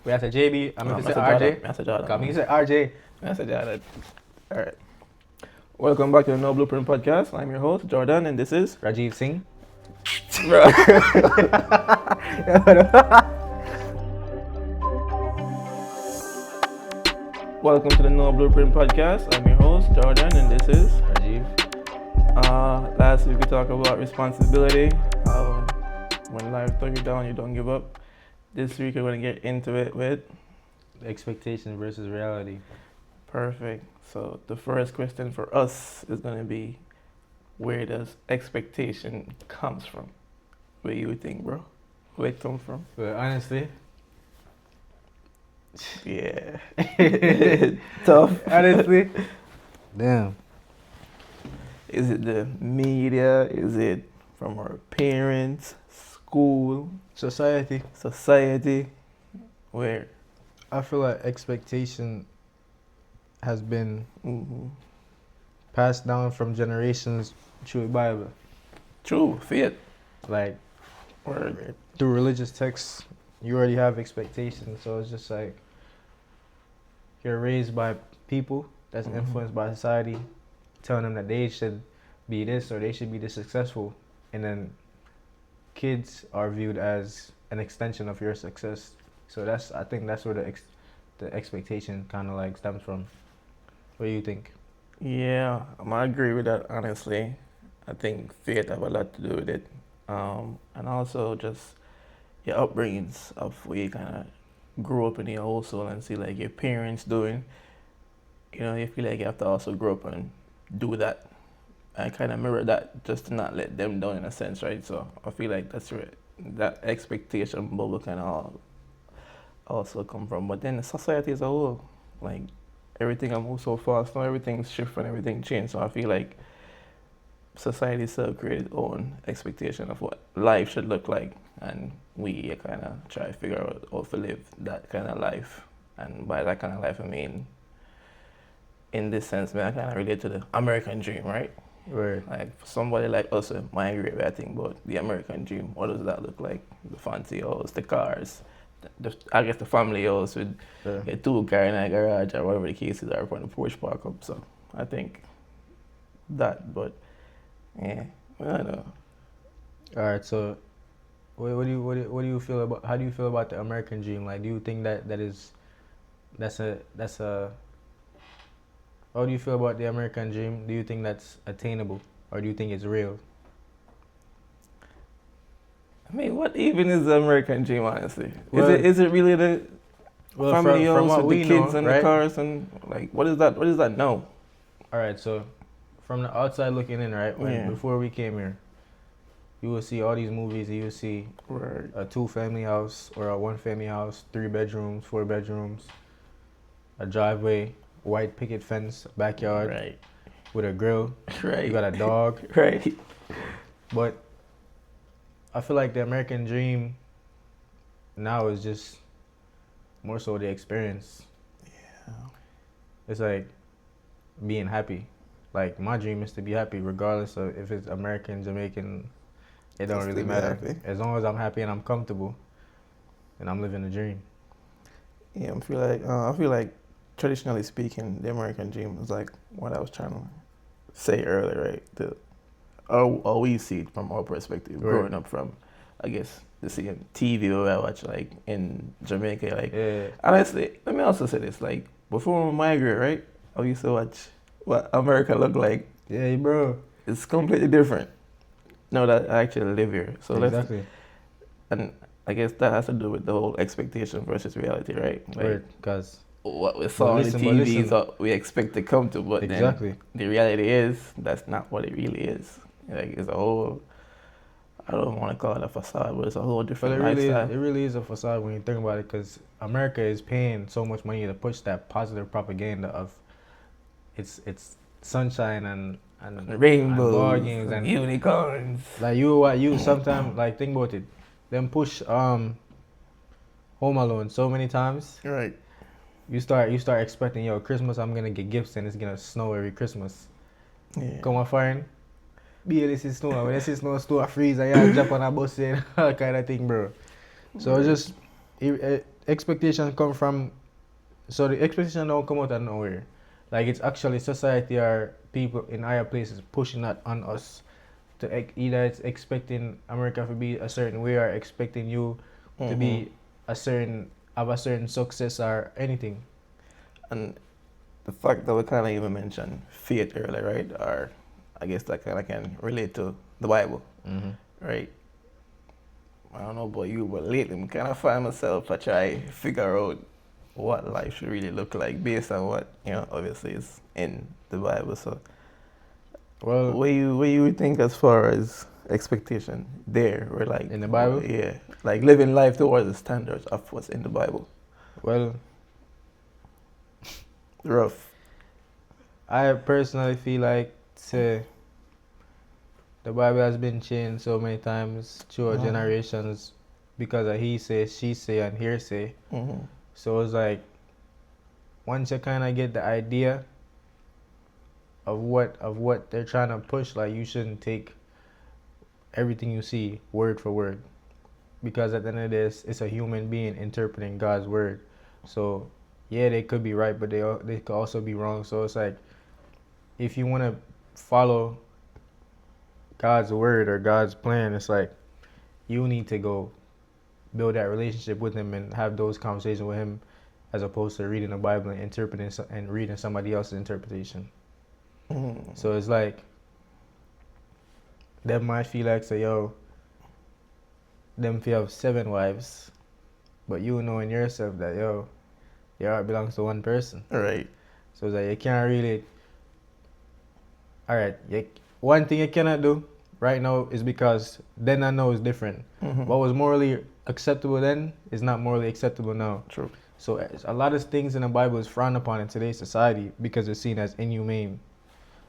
We have to JB. I'm going to say RJ. That's a Jordan. Come you say RJ. That's a Jordan. All right. Welcome back to the No Blueprint Podcast. I'm your host, Jordan, and this is... Rajiv Singh. Welcome to the No Blueprint Podcast. I'm your host, Jordan, and this is... Rajiv. Last week we talked about responsibility. When life throws you down, you don't give up. This week we're going to get into it with... Expectation versus reality. Perfect. So the first question for us is going to be, where does expectation comes from? Where you think, bro? Where it comes from? But honestly, Yeah. Tough. honestly, damn. Is it the media? Is it from our parents, school, Society. society? Where? I feel like expectation has been Mm-hmm. passed down from generations through the Bible. True. Faith. Like Word. through religious texts, you already have expectations. So it's just like you're raised by people that's Mhm. influenced by society, telling them that they should be this or they should be this successful, and then kids are viewed as an extension of your success. So I think that's where the expectation kind of like stems from. What do you think? Yeah, I agree with that, honestly. I think faith have a lot to do with it. And also just your upbringings of where you kind of grow up in your household and see like your parents doing. You know, you feel like you have to also grow up and do that. And kind of mirror that just to not let them down in a sense, right? So I feel like that's where that expectation bubble kind of also come from. But then the society as a whole, like everything I move so fast now, everything's shifting, everything changed. So I feel like society itself created its own expectation of what life should look like, and we kind of try to figure out how to live that kind of life. And by that kind of life, I mean, in this sense, man, I kind of relate to the American dream, right? Where Like for somebody like us, migrate, I think about the American dream. What does that look like? The fancy house, the cars, I guess the family house with a two-car in a garage or whatever the case is, or on the porch park up. So I think that, but yeah, I don't know. all right, so what do you feel about how do you feel about the American dream? Like, do you think that's a how do you feel about the American dream? Do you think that's attainable, or do you think it's real? I mean, what even is the American dream, honestly? Well- Is it really the Well, family from house what with we the kids know, and right? the cars and like what is that? What is that now? All right, so from the outside looking in, right? Yeah. Before we came here, you will see all these movies. You will see Right. a 2-family house or a 1-family house, 3 bedrooms, 4 bedrooms, a driveway, white picket fence, backyard Right. with a grill. Right. You got a dog. Right. But I feel like the American dream now is just more so the experience. Yeah. It's like being happy. Like my dream is to be happy regardless of if it's American, Jamaican, it don't Just really to be matter. happy. As long as I'm happy and I'm comfortable and I'm living the dream. Yeah, I feel like traditionally speaking, the American dream is like what I was trying to say earlier, right? How we see it from our perspective, Right. growing up from, I guess, the same TV where I watch like in Jamaica. Like, Yeah. honestly, let me also say this: like before we migrate, right? I used to watch what America looked like. Yeah, bro. It's completely different now that I actually live here. So Exactly. and I guess that has to do with the whole expectation versus reality, right? Like, Because what we saw on the listen, TV is what we expect to come to, but exactly. then the reality is that's not what it really is. Like it's a whole, I don't want to call it a facade, but it's a whole But different it lifestyle. really is a facade when you think about it, because America is paying so much money to push that positive propaganda of it's sunshine and Rainbows, ball games and and unicorns. like you sometimes like think about it, them push Home Alone so many times. Right. You start expecting, yo, Christmas I'm gonna get gifts and it's gonna snow every Christmas. Yeah. Come on, fine. Be this is snow. When this is snow, store freeze and you jump on a bus and all kind of thing, bro. So it's just expectation come from, so the expectation don't come out of nowhere. Like it's actually society or people in higher places pushing that on us to either it's expecting America to be a certain way or expecting you to be a certain have a certain success or anything. And the fact that we kind of even mentioned faith earlier, right? Or I guess that kind of can relate to the Bible, right? I don't know about you, but lately I kind of find myself I try to figure out what life should really look like based on what, obviously is in the Bible. So Well, what you think as far as expectation there, or like in the Bible? yeah, like living life towards the standards of what's in the Bible. well, Rough. I personally feel like the Bible has been changed so many times through generations because of he say, she say, and hearsay. So it's like once you kind of get the idea of what they're trying to push, like you shouldn't take everything you see word for word, because at the end of this, it's a human being interpreting God's word. So yeah, they could be right, but they could also be wrong. So it's like if you want to follow God's word or God's plan, it's like you need to go build that relationship with him and have those conversations with him, as opposed to reading the Bible and interpreting and reading somebody else's interpretation. So it's like them might feel like say, yo, them if you have 7 wives, but you know in yourself that yo, your heart belongs to one person. Right. So it's like you can't really. Alright, one thing you cannot do right now is because then I know it's different. What was morally acceptable then is not morally acceptable now. True. So a lot of things in the Bible is frowned upon in today's society because it's seen as inhumane.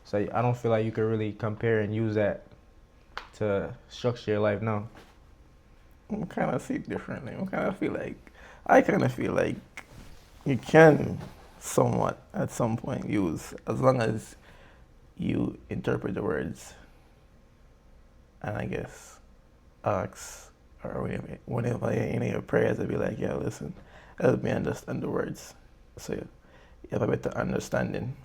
So I don't feel like you can really compare and use that to structure your life now. I kind of see it differently. I kind of feel like you can somewhat at some point use, as long as you interpret the words and I guess ask, or whenever in your prayers, I'd be like, yeah, listen, help me understand the words so you have a better understanding.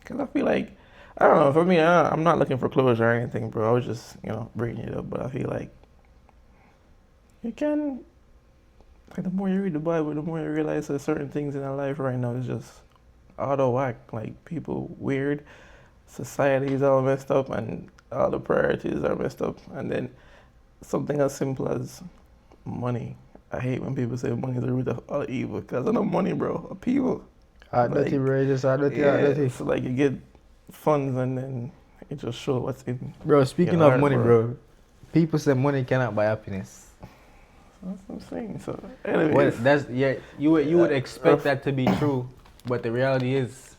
Because I feel like, I don't know, for me, I'm not looking for closure or anything, bro. I was just, bringing it up, but I feel like you can, like, the more you read the Bible, the more you realize that certain things in our life right now is just out of whack. Like, people weird, society is all messed up, and all the priorities are messed up. And then something as simple as money. I hate when people say money is the root of all evil, because I know money, bro, are people. Dirty, bro, just dirty, dirty. So like you get funds and then it just shows what's in. Bro, speaking of money, bro, people say money cannot buy happiness. That's what I'm saying. So anyways, you would expect that to be true, but the reality is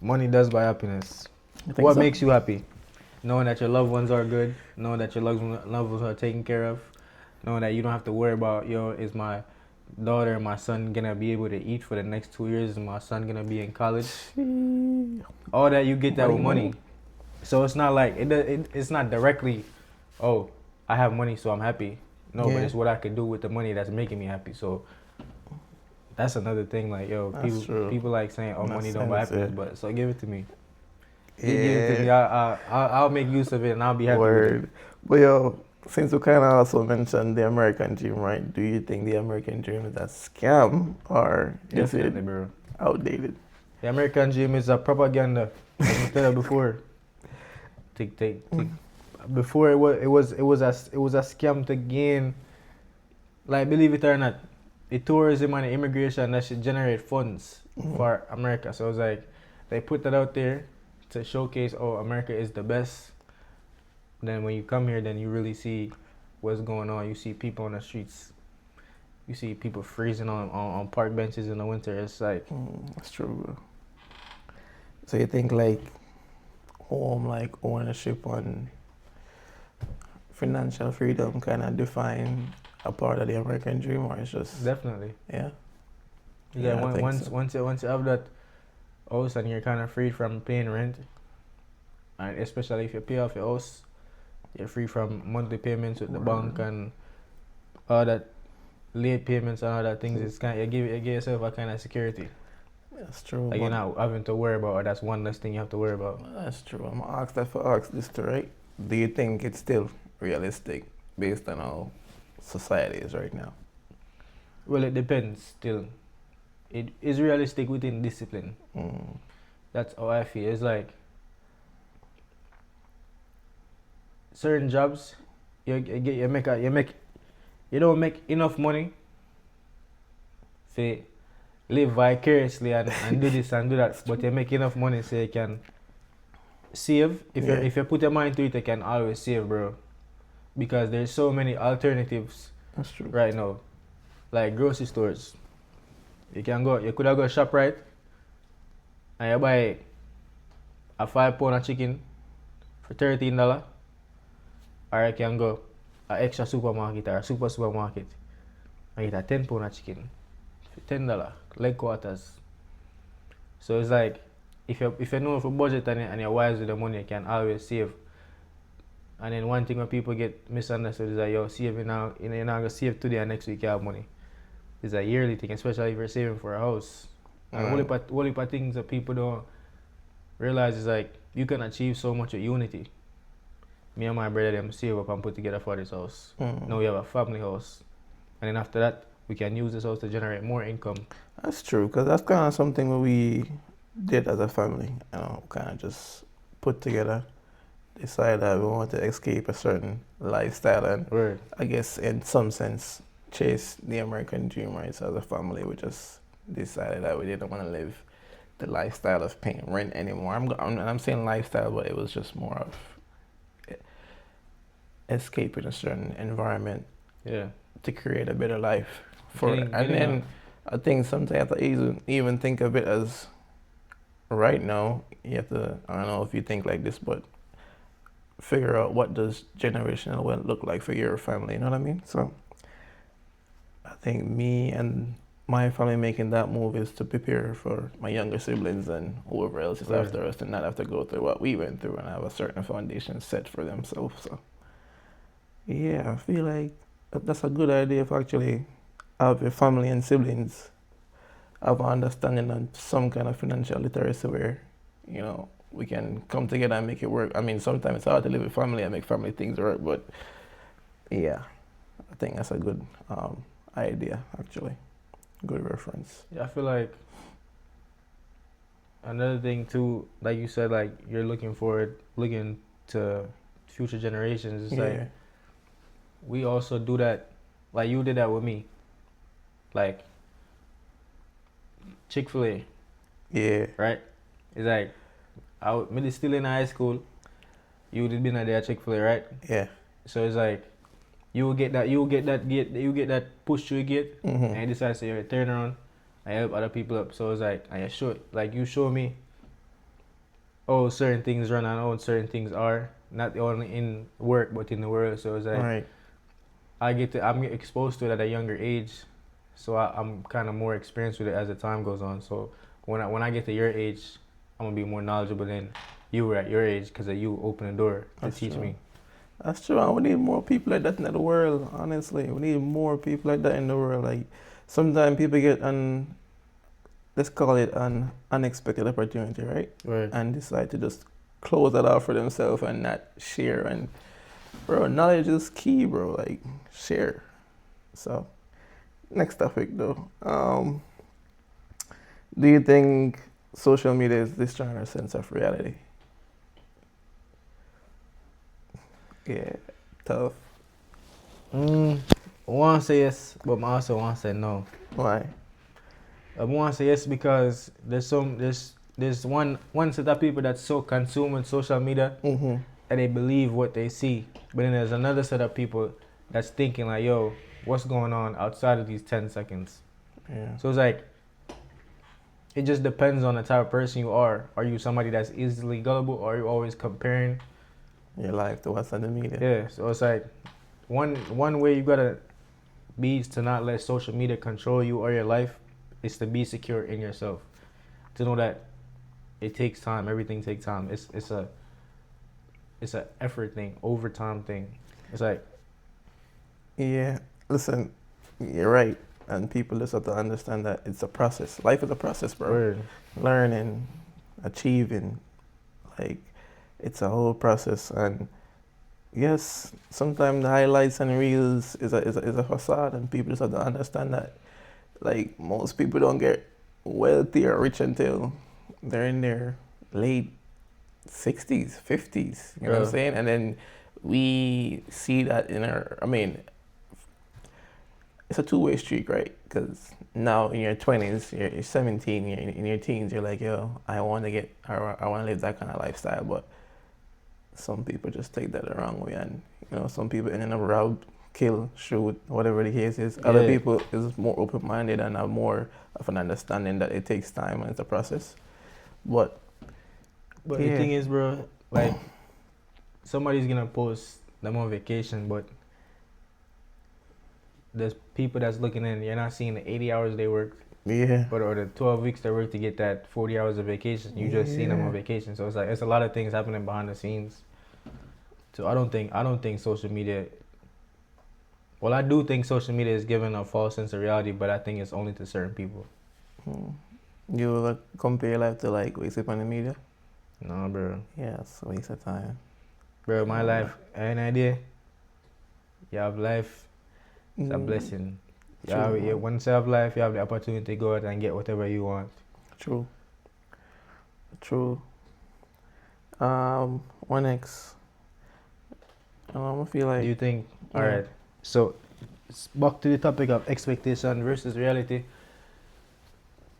money does buy happiness. What makes you happy? Knowing that your loved ones are good, knowing that your loved ones are taken care of, knowing that you don't have to worry about, is my daughter and my son gonna be able to eat for the next 2 years, is my son gonna be in college? All that, you get that with money. So it's not like it's not directly, oh, I have money so I'm happy. No, but it's what I can do with the money that's making me happy. So that's another thing. Like, people like saying, oh, money don't buy happiness, but so give it to me. Give it to me. I'll make use of it and I'll be happy with it. But since we kind of also mentioned the American dream, right? Do you think the American dream is a scam or is it outdated? The American dream is a propaganda, like I said before. Before it was a scam to gain, like, believe it or not, the tourism and the immigration that should generate funds for America. So it was like they put that out there to showcase, oh, America is the best. Then when you come here, then you really see what's going on. You see people on the streets. You see people freezing on park benches in the winter. It's like that's true, bro. So you think like home, like ownership and financial freedom kind of define a part of the American dream, or it's just definitely once you have that house and you're kind of free from paying rent, and especially if you pay off your house, you're free from monthly payments with the bank and all that. late payments and other things, it's kind of, you give yourself a kind of security. That's true. Like you're not having to worry about, or that's one less thing you have to worry about. That's true. I'm gonna ask that for ask this too, right? Do you think it's still realistic based on how society is right now? Well, it depends still. It is realistic within discipline. That's how I feel. It's like certain jobs, you don't make enough money to live vicariously and do this and do that, but you make enough money so you can save. If you put your mind to it, you can always save, bro. Because there's so many alternatives. That's true. Right now, like grocery stores. You could have go shop right, and you buy a 5 pound of chicken for $13, or you can go a extra supermarket or a supermarket and get a 10 pound of chicken for $10, leg quarters. So it's like if you know for budget and you're wise with the money, you can always save. And then one thing when people get misunderstood is that you're saving now, you're not gonna save today and next week you have money. It's a yearly thing, especially if you're saving for a house. And whole heap of things that people don't realize is like you can achieve so much with unity. Me and my brother them save up and put together for this house. Now we have a family house, and then after that we can use this house to generate more income. That's true, because that's kind of something that we did as a family. Kind of just put together, decide that we want to escape a certain lifestyle, and Word. I guess in some sense chase the American dream, right? So as a family, we just decided that we didn't want to live the lifestyle of paying rent anymore. I'm saying lifestyle, but it was just more of escaping a certain environment, to create a better life for it. And then I think sometimes you have to even think of it as right now. You have to, I don't know if you think like this, but figure out what does generational wealth look like for your family. You know what I mean? So I think me and my family making that move is to prepare for my younger siblings and whoever else is after us, to not have to go through what we went through and have a certain foundation set for themselves. So yeah, I feel like that's a good idea if actually have your family and siblings have an understanding and some kind of financial literacy where, we can come together and make it work. I mean, sometimes it's hard to live with family and make family things work, but yeah, I think that's a good idea, actually. Good reference. Yeah, I feel like another thing too, like you said, like you're looking to future generations. It's like we also do that, like you did that with me. Like Chick-fil-A. Yeah. Right? It's like me still in high school, you would have been at there Chick-fil-A, right? Yeah. So it's like you get that push through gate, and you decide to say turn around and help other people up. So it's like, and you show me how certain things run and how certain things are, not only in work but in the world. So it's like I'm exposed to it at a younger age, so I'm kind of more experienced with it as the time goes on. So when I get to your age, I'm gonna be more knowledgeable than you were at your age, because you open the door to teach me. That's true. And we need more people like that in the world, honestly. We need more people like that in the world. Like, sometimes people get let's call it an unexpected opportunity, right? And decide to just close that off for themselves and not share. And, bro, knowledge is key, bro. Like, share. So, next topic, though. Do you think social media is destroying our sense of reality? Yeah, tough. I want to say yes, but I also want to say no. Why? I want to say yes because there's one set of people that's so consumed with social media that they believe what they see. But then there's another set of people that's thinking like, yo, what's going on outside of these 10 seconds? Yeah. So it's like, it just depends on the type of person you are. Are you somebody that's easily gullible, or are you always comparing your life to what's on the media? Yeah, so it's like one way you gotta be is to not let social media control you or your life, is to be secure in yourself. To know that it takes time, everything takes time. It's a effort thing, overtime thing. It's like, yeah, listen, You're right. And people just have to understand that it's a process. Life is a process, bro. Word. Learning, achieving, like it's a whole process. And yes, sometimes the highlights and reels is a facade, and people just have to understand that. Like most people don't get wealthy or rich until they're in their late 60s, 50s. You know what I'm Bro. saying? And then we see that in our. I mean, it's a two-way street, right? Because now in your 20s, you're 17, you're in your teens, you're like, yo, I want to get, I want to live that kind of lifestyle. But some people just take that the wrong way, and some people ended up rob, kill, shoot, whatever the case is. Other Yeah. people is more open-minded and have more of an understanding that it takes time and it's a process. But But the yeah, thing is, bro, like somebody's gonna post them on vacation, but there's people that's looking in. You're not seeing the 80 hours they worked, yeah, but or the 12 weeks they worked to get that 40 hours of vacation. You just seen them on yeah. vacation, so it's like it's a lot of things happening behind the scenes. So I don't think social media. Well, I do think social media is giving a false sense of reality, but I think it's only to certain people. Hmm. You ever compare your life to like waste up on the media? No, bro. Yeah, it's a waste of time. Bro, my Um, life, any idea? You have life, it's a mm, blessing. true, man. Once you have life, you have the opportunity to go out and get whatever you want. True, true. What next? I feel Do like you think, yeah. alright, so back to the topic of expectation versus reality.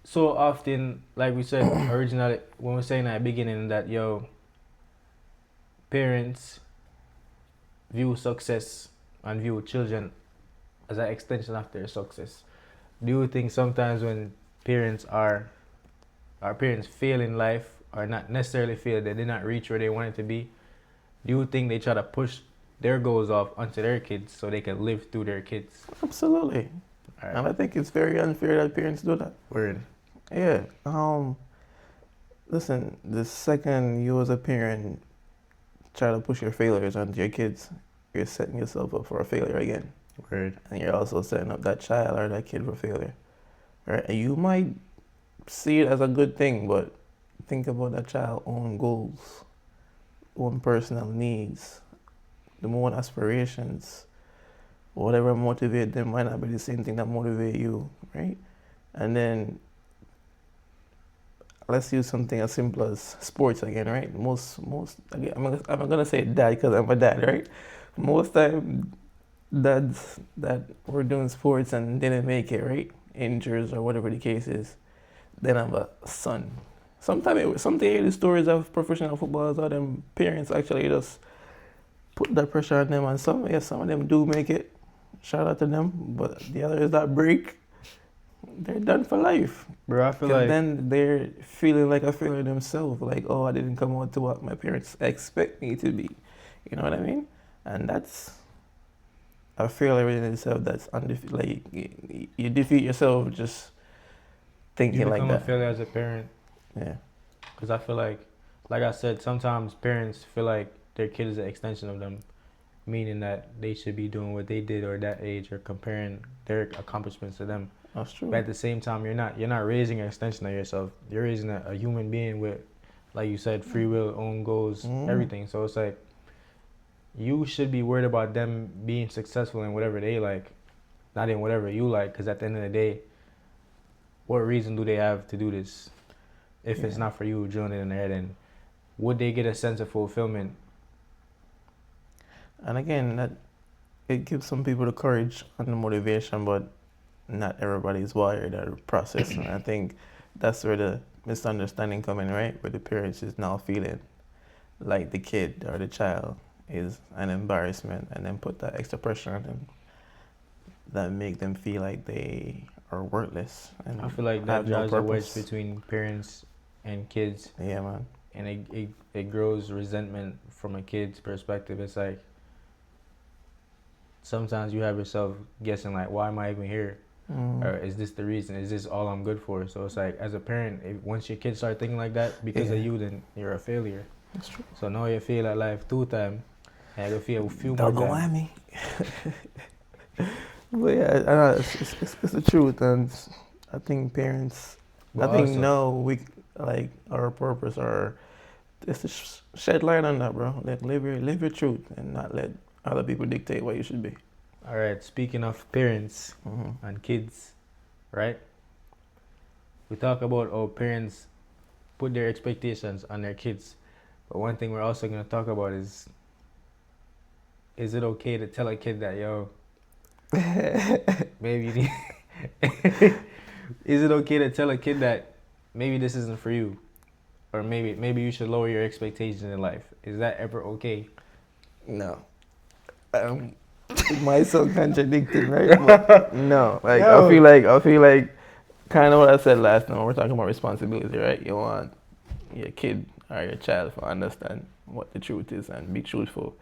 So often, like we said originally, when we were saying at the beginning that, parents view success and view children as an extension of their success. Do you think sometimes when parents are our parents fail in life or not necessarily fail, they did not reach where they wanted to be, do you think they try to push their goals off onto their kids so they can live through their kids? Absolutely. All right. And I think it's very unfair that parents do that. Word. Yeah. Listen, the second you as a parent try to push your failures onto your kids, you're setting yourself up for a failure again. Word. And you're also setting up that child or that kid for failure. Right? And you might see it as a good thing, but think about that child's own goals, own personal needs, the own aspirations. Whatever motivate them might not be the same thing that motivate you, right? And then let's use something as simple as sports again, right? Most again, I'm gonna say dad because I'm a dad, right? Most time dads that were doing sports and didn't make it, right? Injuries or whatever the case is, then have a son. Sometimes you hear the stories of professional footballers or them parents actually just put that pressure on them, and some of them do make it. Shout out to them, but the others that break, they're done for life. Bro, I feel Because like then they're feeling like a failure themselves. Like, oh, I didn't come out to what my parents expect me to be. You know what I mean? And that's a failure in itself. That's like you defeat yourself just you thinking like become a that. failure as a parent Yeah. because I feel like I said, sometimes parents feel like their kid is an extension of them, meaning that they should be doing what they did or that age or comparing their accomplishments to them. That's true. But at the same time, you're not raising an extension of yourself. You're raising a human being with, like you said, free will, own goals, everything. So it's like you should be worried about them being successful in whatever they like, not in whatever you like. Because at the end of the day, what reason do they have to do this if it's Yeah. not for you drilling it in their head? And would they get a sense of fulfillment? And again, that it gives some people the courage and the motivation, but not everybody is wired or processed. And I think that's where the misunderstanding come in, right? Where the parents is now feeling like the kid or the child is an embarrassment, and then put that extra pressure on them that make them feel like they are worthless and I feel like that have no drives a wedge purpose. between parents and kids, Yeah, man. and it grows resentment from a kid's perspective. It's like sometimes you have yourself guessing like, why am I even here? Or is this the reason? Is this all I'm good for? So it's like, as a parent, once your kids start thinking like that because of Yeah. you, then you're a failure. That's true. So now you feel at life 2 times, and you feel a few more Double times. whammy. But yeah, I know it's the truth, and I think parents, I But think also, now we like our purpose or is to shed light on that, bro. Like live your truth and not let other people dictate what you should be. all right, speaking of parents Hmm. and kids, right? We talk about how parents put their expectations on their kids. But one thing we're also going to talk about is it okay to tell a kid that, yo, maybe you need. Is it okay to tell a kid that maybe this isn't for you? Or maybe you should lower your expectations in life? Is that ever okay? No. It might sound contradicting, right? But no. Like Yo. I feel like kind of what I said last time. We're talking about responsibility, right? You want your kid or your child to understand what the truth is and be truthful,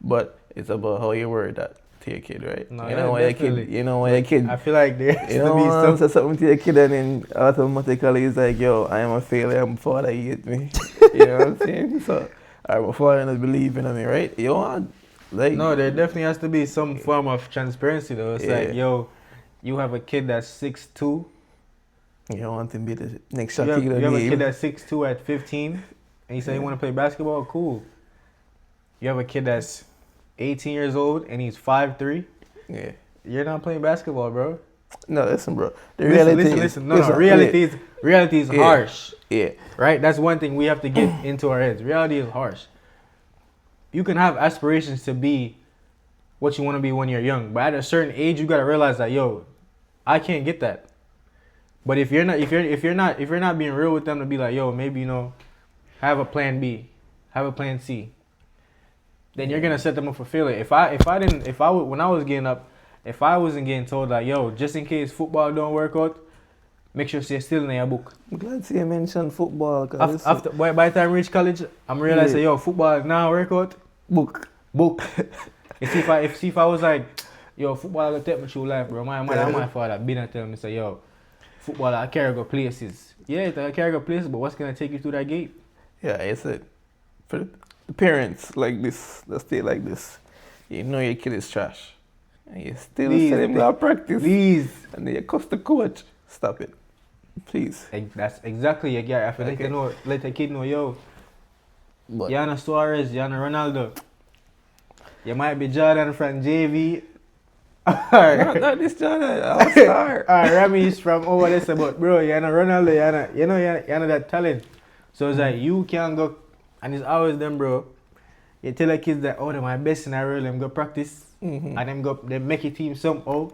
but it's about how you word that to your kid, right? No, You yeah, know when your kid, definitely. you know when your But kid, I feel like there has you to know be when some. say something to your kid and then automatically he's like, yo, I am a failure. I'm father, he hate me. You know what I'm saying? So I'm a father and believe in me, right? You want like No, there definitely has to be some form of transparency, though. It's like, yeah. yo, you have a kid that's 6'2". You don't want to be the next You have Shaquille you have a kid O'Neal. that's 6'2" at 15, and you say you Yeah. want to play basketball. Cool. You have a kid that's 18 years old and he's 5'3". Yeah. You're not playing basketball, bro. No, listen, bro. The Listen, reality listen, is, listen. No, no. listen, wait. Reality is Yeah, harsh, yeah, right? That's one thing we have to get into our heads. Reality is harsh. You can have aspirations to be what you want to be when you're young, but at a certain age, you gotta realize that, yo, I can't get that. But if you're not being real with them to be like, yo, maybe have a plan B, have a plan C, then you're yeah. gonna set them up for failure. When I was getting up, if I wasn't getting told like, yo, just in case football don't work out, make sure you're still in your book. I'm glad to you mentioned football, cause By the time I reach college, I'm realizing, yeah, yo, football now work out, book. book. You see if I was like, yo, football gonna take me through life, bro. My father been and tell me say, yo, football I carry go places. Yeah, I carry go places, but what's gonna take you through that gate? Yeah, it's it. For the parents like this, that stay like this, you know your kid is trash, and you still Please, send him to practice, please. and then you cost the coach. Stop it, please. That's exactly it. Yeah, I feel like Okay. let the kid know, yo, But Yana Suarez, Yana Ronaldo. You might be Jordan from JV. not this John, I'll start. Rami is from over there, but bro, Yana Ronaldo, Yana that talent. So it's like you can go, and it's always them, bro. You tell the kids that, oh, they're my best scenario, them go practice, Mm-hmm. and them make a team somehow.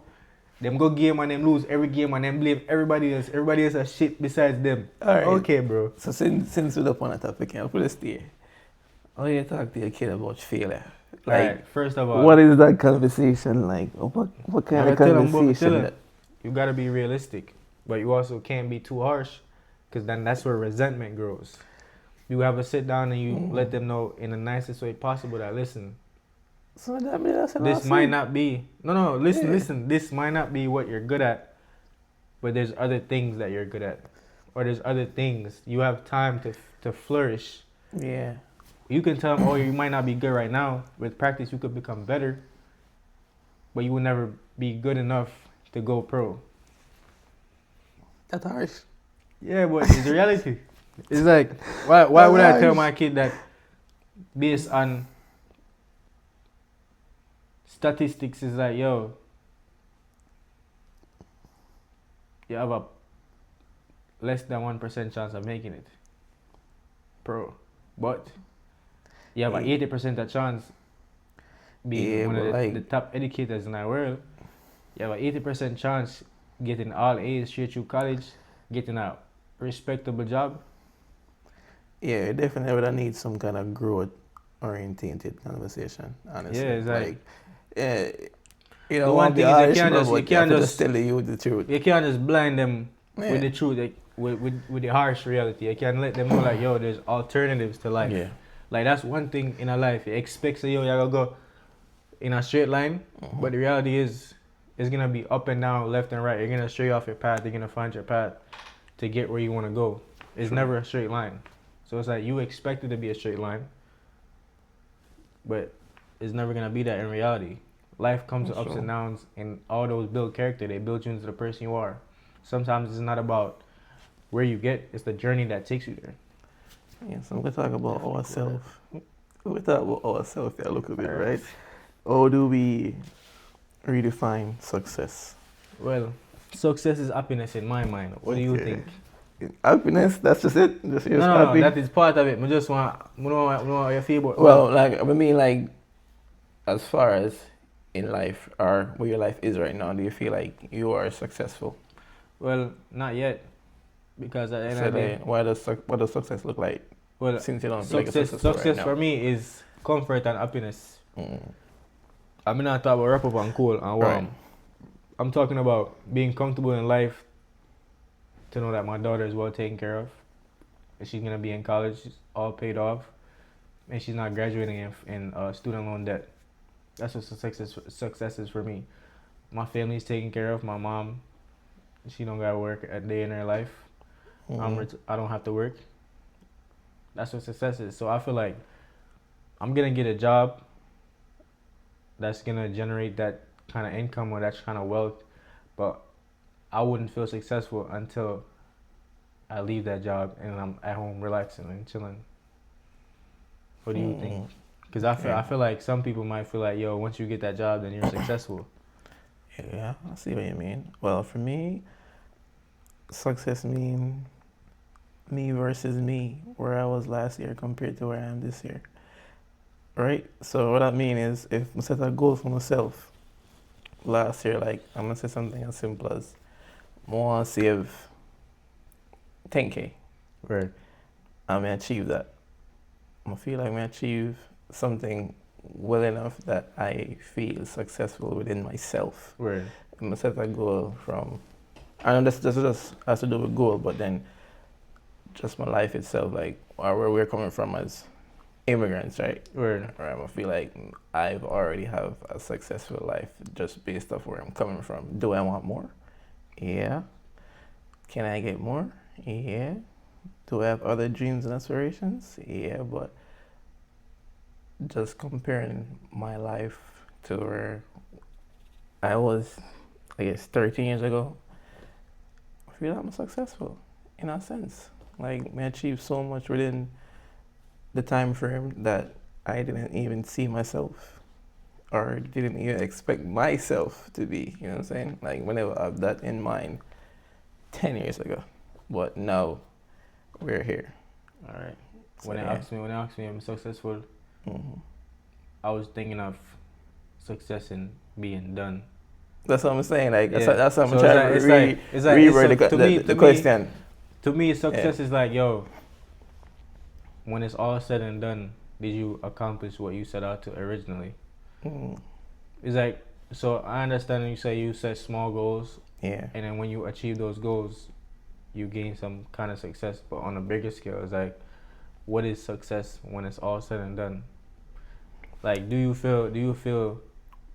Them go game and them lose every game and them blame everybody else. Everybody else a shit besides them. All right. Okay, bro. So since we're up on the topic, I'll put this there. How you talk to your kid about failure? Like, Alright, first of all, what is that conversation like? What kind of tell them, conversation that? you gotta be realistic, but you also can't be too harsh, because then that's where resentment grows. You have a sit down and you let them know in the nicest way possible that, listen, So that means that's this might not be, Yeah. listen, this might not be what you're good at, but there's other things that you're good at, or there's other things you have time to flourish. Yeah. You can tell them, oh, you might not be good right now. With practice, you could become better, but you will never be good enough to go pro. That's harsh. Yeah, but it's the reality. It's like, why would I tell my kid that based on statistics is like, yo, you have a less than 1% chance of making it pro, but you have an 80% of chance being one of the top educators in our world. You have an 80% chance getting all A's straight through college, getting a respectable job. Yeah, definitely would need some kind of growth oriented conversation, honestly. Yeah, it's like yeah, you the know, one thing is you can't just tell the youth the truth. you can't just blind them Yeah. with the truth, like, with the harsh reality. You can let them know like, yo, there's alternatives to life. Yeah. Like that's one thing in a life. You expect say, yo, you gotta go in a straight line, but the reality is it's gonna be up and down, left and right. You're gonna stray off your path. You're gonna find your path to get where you want to go. It's never a straight line. So it's like you expect it to be a straight line, but it's never gonna be that in reality. Life comes with That's ups and true. downs, and all those build character. They build you into the person you are. Sometimes it's not about where you get; it's the journey that takes you there. Yeah, so we're talk about Definitely cool that. ourselves. We talk about ourselves a little bit, All right. right? How do we redefine success? Well, success is happiness in my mind. What do you Okay. think? Happiness, that's just it. Just you're No, just no, no. happy. That is part of it. I just want, I know how you feel, but Well, like I mean, like as far as in life or where your life is right now, do you feel like you are successful? well, not yet, because at the end So of the day, then, what does success look like? well, Since you don't feel like you're successful right success now. for me is comfort and happiness. Mm. I'm not talking about wrap up and cool and Right. warm. I'm talking about being comfortable in life, to know that my daughter is well taken care of, and she's gonna be in college, all paid off, and she's not graduating in student loan debt. That's what success is for me. My family's taken care of. My mom, she don't gotta work a day in her life. Mm. I don't have to work. That's what success is. So I feel like I'm gonna get a job that's gonna generate that kind of income or that kind of wealth, but I wouldn't feel successful until I leave that job and I'm at home relaxing and chilling. What do you think? Mm. Because Yeah. I feel like some people might feel like, yo, once you get that job, then you're successful. Yeah, I see what you mean. Well, for me, success mean me versus me, where I was last year compared to where I am this year. Right? So what I mean is if I set a goal for myself last year, like I'm gonna say something as simple as I wanna save 10K. Right. I may achieve that. I feel like I may achieve something well enough that I feel successful within myself. Right. I'm gonna set a goal from I know this just has to do with goal, but then just my life itself, like where we're coming from as immigrants, right? Right. Right. I feel like I've already have a successful life just based off where I'm coming from. Do I want more? Yeah. Can I get more? Yeah. Do I have other dreams and aspirations? Yeah, but just comparing my life to where I was, I guess, 13 years ago, I feel like I'm successful in a sense. Like, I achieved so much within the time frame that I didn't even see myself or didn't even expect myself to be, you know what I'm saying? Like, whenever I have that in mind 10 years ago. But now we're here. All right. So, When they yeah. asked me, I'm successful, Hmm. I was thinking of success in being done. That's what I'm saying. Like, Yeah. that's what I'm So trying to reword to me, the question. to me, Yeah. success is like, yo, when it's all said and done, did you accomplish what you set out to originally? Mm. It's like, so I understand you say you set small goals, Yeah. and then when you achieve those goals, you gain some kind of success. But on a bigger scale, it's like, what is success when it's all said and done? Like, do you feel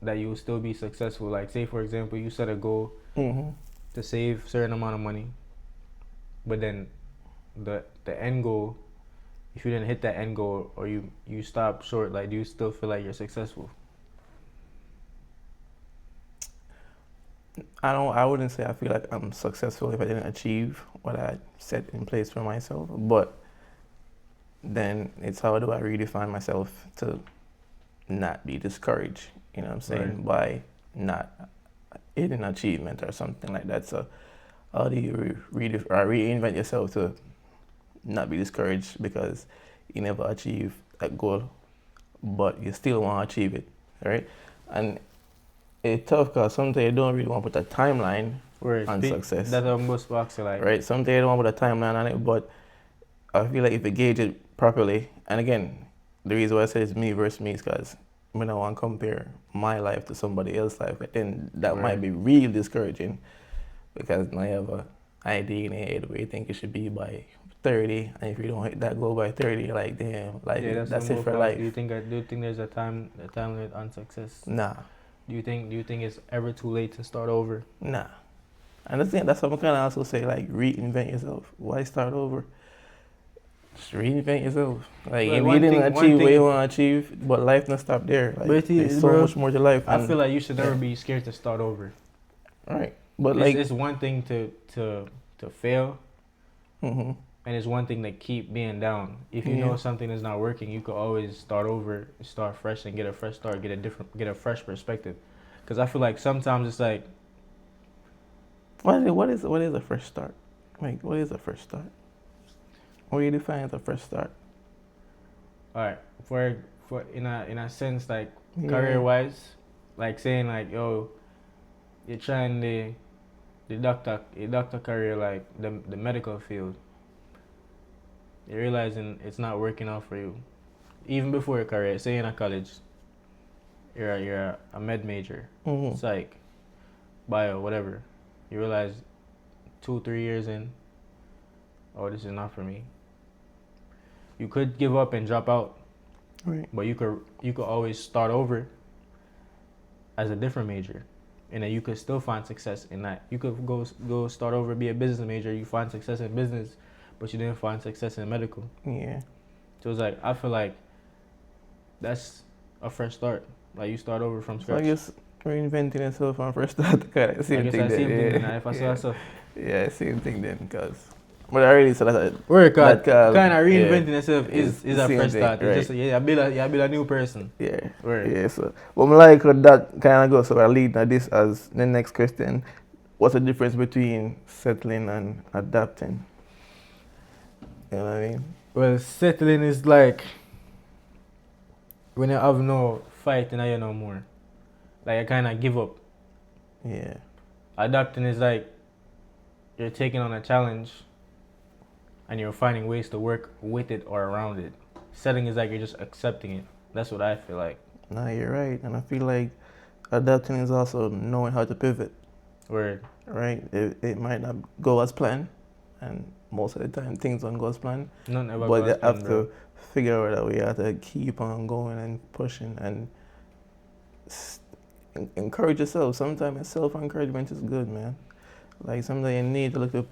that you will still be successful? Like, say for example, you set a goal Hmm. to save certain amount of money, but then the end goal, if you didn't hit that end goal or you stop short, like, do you still feel like you're successful? I wouldn't say I feel like I'm successful if I didn't achieve what I set in place for myself. But then it's how do I redefine myself to not be discouraged, you know what I'm saying, by not hitting achievement or something like that. So how do you reinvent yourself to not be discouraged because you never achieve that goal, but you still want to achieve it, right? And it's tough because sometimes you don't really want to put a timeline on success, That's what most box are like. right? Sometimes you don't want to put a timeline on it, but I feel like if you gauge it properly, and again, the reason why I say it's me versus me is because when I want to compare my life to somebody else's life, then that might be real discouraging because now you have a idea in your head where you think it should be by 30, and if you don't hit that goal by 30, you're like, damn, life Yeah, that's it for life. Do you think there's a time limit on success? Nah, Do you think it's ever too late to start over? nah. And that's what I'm kind of also say, like, reinvent yourself. Why start over? Just reinvent yourself. Like Well, if you one didn't thing, achieve what you want to achieve, but life not stop there. but Like there's so bro, much more to life. I And feel like you should never yeah, be scared to start over. right. But It's one thing to fail, hmm and it's one thing to keep being down. If you yeah. know something is not working, you could always start over, start fresh, and get a fresh start, get a fresh perspective. Because I feel like sometimes it's like, What is a fresh start? Like what is a fresh start? What do you define as a fresh start? all right, for in a sense like Yeah. career wise, like saying like yo, you're trying the doctor career, like the medical field. You're realizing it's not working out for you. Even before your career, say in a college, you're a med major, hmm psych, bio, whatever. You realize 2 3 years in, oh, this is not for me. You could give up and drop out, Right. but you could always start over as a different major, and then you could still find success in that. You could go start over, be a business major. You find success in business, but you didn't find success in medical. Yeah. So it's like I feel like that's a fresh start. Like you start over from So scratch. I guess reinventing yourself on first start kind of I same guess thing I same then. thing. Yeah. Now if I saw Yeah. myself, Yeah, same thing then, cause. But I really said that. work That out, kind of yeah, reinventing yourself is the a same fresh thing, start. right. It's just yeah, I build a new person. Yeah. Word. Yeah. So, but I like how that kind of goes. So I lead now this as the next question. What's the difference between settling and adapting? You know what I mean? Well, settling is like when you have no fight and you no more. Like I kind of give up. Yeah. Adapting is like you're taking on a challenge and you're finding ways to work with it or around it. Settling is like you're just accepting it. That's what I feel like. No, you're right, and I feel like adapting is also knowing how to pivot. Word. Right? It might not go as planned, and most of the time things don't go as planned. None ever But goes you planned, have bro. to figure out a way how to keep on going and pushing and encourage yourself. Sometimes self encouragement is good, man. Like sometimes you need to look up.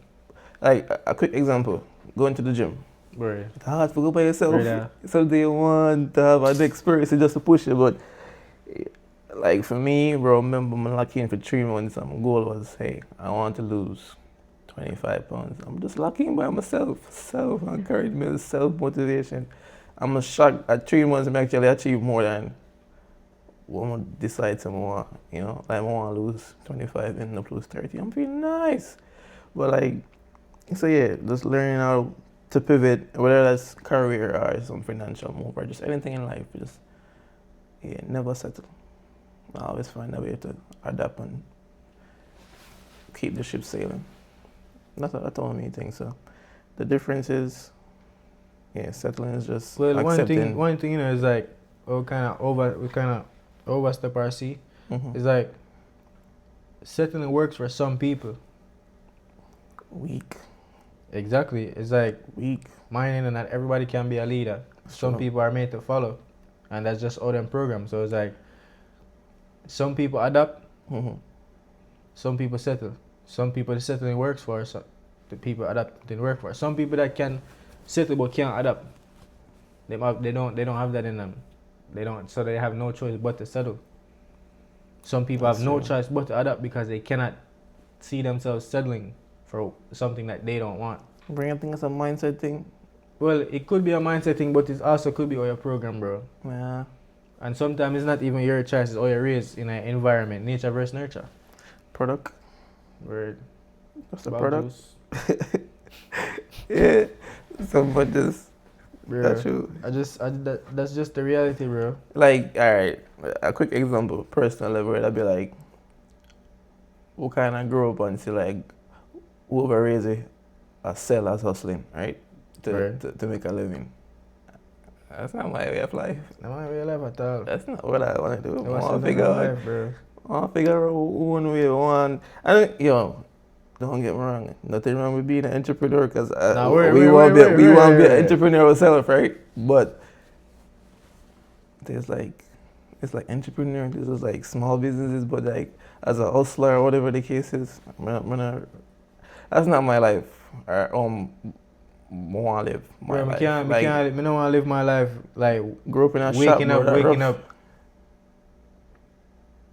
Like a quick example: going to the gym. Word. It's hard to go by yourself. Word. Sometimes you want to have an experience just to push it, but like for me, bro, I remember I'm locking in for 3 months and my goal was, hey, I want to lose 25 pounds. I'm just locking by myself. Self-encouragement, self-motivation. I'm shocked at 3 months I actually achieve more than what I decide to want, you know, like I want to lose 25 and up lose 30. I'm feeling nice. But like, so yeah, just learning how to pivot, whether that's career or some financial move or just anything in life, just, yeah, never settle. I always find a way to adapt and keep the ship sailing. That's all me think. So the difference is, yeah, settling is just Well, accepting. one thing you know is like we kind of overstep our sea. Mhm. It's like settling works for some people. Weak. Exactly. It's like Weak. minding that not everybody can be a leader. Some Sure. people are made to follow, and that's just all them programs. So it's like some people adapt, Mhm. some people settle. Some people the settling works for, so the people adapt didn't work for. Some people that can settle but can't adapt. They don't have that in them. They don't, so they have no choice but to settle. Some people That's have no true. choice but to adapt because they cannot see themselves settling for something that they don't want. Bring up thing as a mindset thing. Well, it could be a mindset thing, but it also could be all your program, bro. Yeah. And sometimes it's not even your choice, it's all you're raised in an environment, nature versus nurture. Product. Word. That's the About product. juice. Yeah. So, but just Bro, that's true. that's just the reality, bro. Like, all right, a quick example, personal level, I'd be like, who kind of grew up and see like whoever raised a cell as hustling, right? Right. To make a living. That's not my way of life. Am I real life at all? That's not what I want to do. It I was want to something figure in out. life, bro. I want to figure out one way one. And yo, don't get me wrong. Nothing wrong with being an entrepreneur because Nah, we want to be an entrepreneur ourselves, right? But there's like, it's like entrepreneur. This is like small businesses, but like as a hustler or whatever the case is, that's not my life. want to live my Bro, life. me don't want to live my life like grew up in a shop, waking bro, that rough. up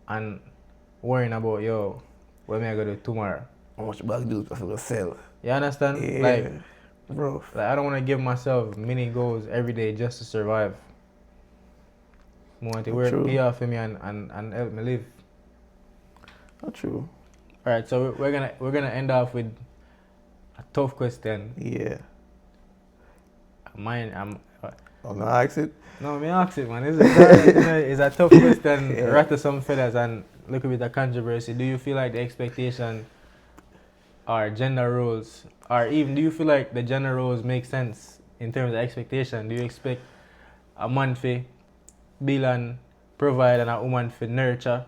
and worrying about, yo, what am I going to do tomorrow? How much bag do I feel sell? You understand? Yeah, bro. Like I don't want to give myself many goals every day just to survive. I want to work, True. pay off for me and help me live. Not true. All right, so we're gonna end off with a tough question. Yeah. I'm gonna ask it. no, me ask it, man. It's a tough question. Yeah. Rattle some feathers and look a bit of controversy. Do you feel like the expectation or gender roles, or even do you feel like the gender roles make sense in terms of expectation? Do you expect a man to build and provide and a woman to nurture?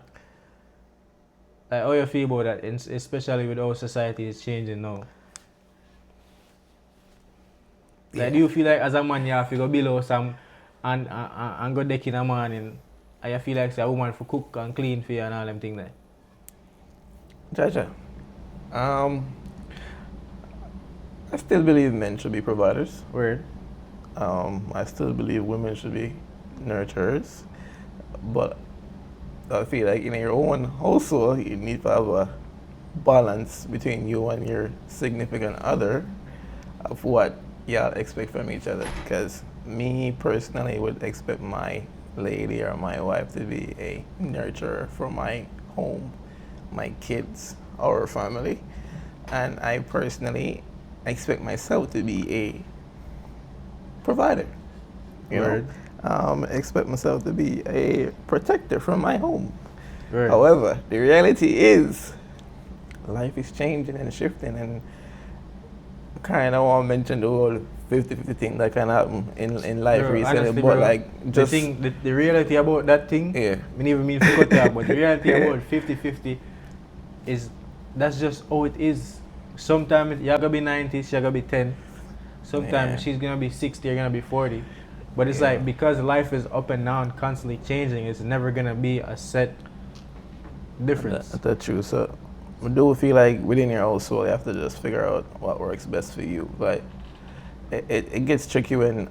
Like, how you feel about that, especially with how society is changing now? Like, do you feel like as a man you have to go below some and go deck in a morning, and you feel like say a woman for cook and clean for you and all them things there? Jaja. I still believe men should be providers. Word. I still believe women should be nurturers. But I feel like in your own household, you need to have a balance between you and your significant other of what y'all expect from each other. Because me personally would expect my lady or my wife to be a nurturer for my home, my kids, our family. And I personally expect myself to be a provider. You Word. know? Expect myself to be a protector from my home. Word. However, the reality is life is changing and shifting, and kind of want to mention the whole 50-50 thing that can happen in life Bro, recently, honestly, but bro, like just the reality about that thing, yeah, I never mean to cut that, but the reality Yeah. about 50-50 is that's just how it is. Sometimes you're gonna be 90, she's gonna be 10. Sometimes Yeah. she's gonna be 60, you're gonna be 40. But it's Yeah. like, because life is up and down, constantly changing, it's never gonna be a set difference. That's true. So I do feel like within your household you have to just figure out what works best for you. But it gets tricky when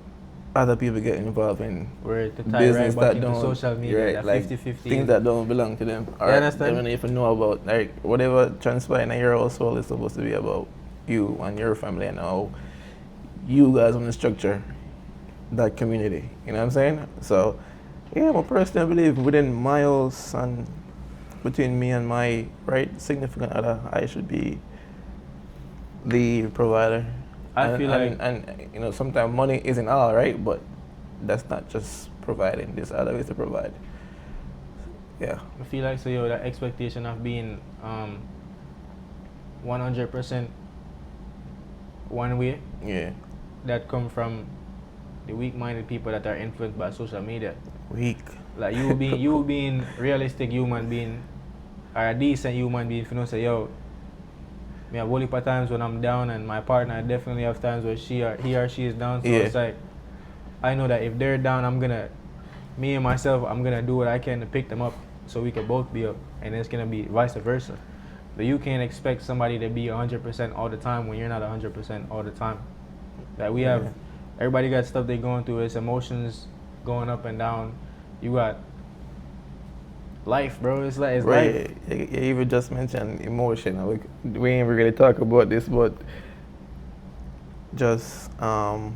other people get involved in Where to tie business right back that into don't social media, right, that like 50-50 things is- that don't belong to them. Or You understand? they don't even know about, like, whatever transpiring in your household is supposed to be about you and your family and how you guys want to structure that community. You know what I'm saying? So yeah, I personally believe within my house and between me and my significant other, I should be the provider. I feel like and you know, sometimes money isn't all, right? But that's not just providing. There's other ways to provide. Yeah. I feel like, so yo, that expectation of being 100% one way, Yeah. that come from the weak-minded people that are influenced by social media. Weak. Like you being realistic human being, or a decent human being, if you know, say, yo, me have only times when I'm down, and my partner definitely have times where he or she is down. So Yeah. it's like, I know that if they're down, I'm gonna do what I can to pick them up, so we can both be up, and it's gonna be vice versa. But you can't expect somebody to be 100% all the time when you're not 100% all the time. Like we have, everybody got stuff they going through. It's emotions going up and down. You got life, bro. It's life. You even just mentioned emotion. We ain't really talk about this, but just man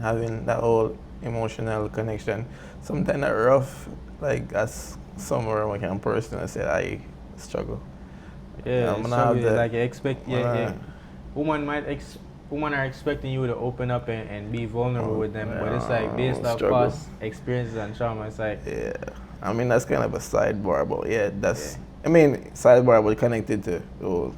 having that whole emotional connection. Sometimes that rough, like that's somewhere I can personally say I struggle. Yeah, I'm it's gonna have probably the- like you expect. Wanna- Women are expecting you to open up and be vulnerable with them, but it's like based off struggle. past experiences and trauma. It's like, Yeah, I mean that's kind of a sidebar, but yeah, that's. I mean sidebar, but connected to the whole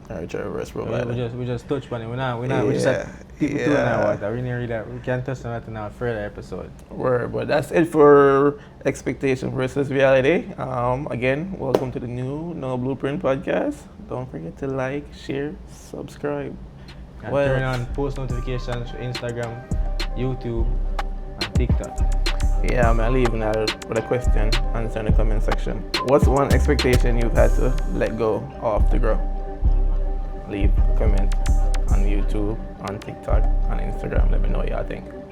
nurture versus provider. we just touch on it. We just had people doing yeah. that. What? We can't touch on that in our further episode. Word, but that's it for expectation versus reality. Again, welcome to the new No Blueprint podcast. Don't forget to like, share, subscribe. And Well- turn on post notifications for Instagram, YouTube, and TikTok. Yeah, I'm leaving that with a question. Answer in the comment section. What's one expectation you've had to let go of to grow? leave a comment on YouTube, on TikTok, on Instagram. Let me know what y'all think.